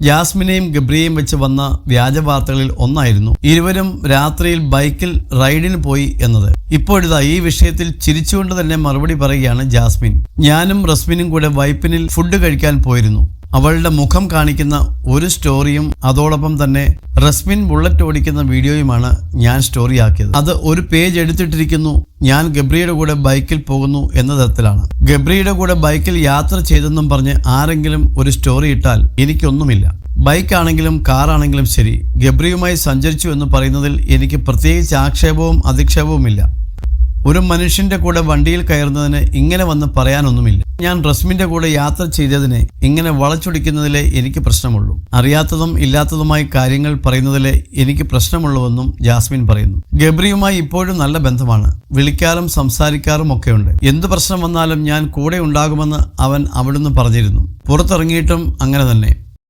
ജാസ്മിനെയും ഗബ്രിയെയും വെച്ച് വന്ന വ്യാജ വാർത്തകളിൽ ഒന്നായിരുന്നു ഇരുവരും രാത്രിയിൽ ബൈക്കിൽ റൈഡിന് പോയി എന്നത്. ഇപ്പോഴിതാ ഈ വിഷയത്തിൽ ചിരിച്ചുകൊണ്ട് തന്നെ മറുപടി പറയുകയാണ് ജാസ്മിൻ. ഞാനും റസ്മിനും കൂടെ വൈപ്പിനിൽ ഫുഡ് കഴിക്കാൻ പോയിരുന്നു. അവളുടെ മുഖം കാണിക്കുന്ന ഒരു സ്റ്റോറിയും അതോടൊപ്പം തന്നെ റസ്മിൻ ബുള്ളറ്റ് ഓടിക്കുന്ന വീഡിയോയുമാണ് ഞാൻ സ്റ്റോറിയാക്കിയത്. അത് ഒരു പേജ് എടുത്തിട്ടിരിക്കുന്നു. ഞാൻ ഗബ്രിയുടെ കൂടെ ബൈക്കിൽ പോകുന്നു എന്ന തരത്തിലാണ്. ഗബ്രിയുടെ കൂടെ ബൈക്കിൽ യാത്ര ചെയ്തെന്നും പറഞ്ഞ് ആരെങ്കിലും ഒരു സ്റ്റോറി ഇട്ടാൽ എനിക്കൊന്നുമില്ല. ബൈക്കാണെങ്കിലും കാറാണെങ്കിലും ശരി, ഗബ്രിയുമായി സഞ്ചരിച്ചു എന്ന് പറയുന്നതിൽ എനിക്ക് പ്രത്യേകിച്ച് ആക്ഷേപവും അധിക്ഷേപവുമില്ല. ഒരു മനുഷ്യന്റെ കൂടെ വണ്ടിയിൽ കയറുന്നതിന് ഇങ്ങനെ വന്ന് പറയാനൊന്നുമില്ല. ഞാൻ റസ്മിന്റെ കൂടെ യാത്ര ചെയ്തതിനെ ഇങ്ങനെ വളച്ചൊടിക്കുന്നതിലേ എനിക്ക് പ്രശ്നമുള്ളൂ. അറിയാത്തതും ഇല്ലാത്തതുമായി കാര്യങ്ങൾ പറയുന്നതിലെ എനിക്ക് പ്രശ്നമുള്ളൂവെന്നും ജാസ്മിൻ പറയുന്നു. ഗബ്രിയുമായി ഇപ്പോഴും നല്ല ബന്ധമാണ്. വിളിക്കാറും സംസാരിക്കാറും ഒക്കെയുണ്ട്. എന്ത് പ്രശ്നം വന്നാലും ഞാൻ കൂടെ ഉണ്ടാകുമെന്ന് അവൻ അവിടുന്ന് പറഞ്ഞിരുന്നു. പുറത്തിറങ്ങിയിട്ടും അങ്ങനെ തന്നെ.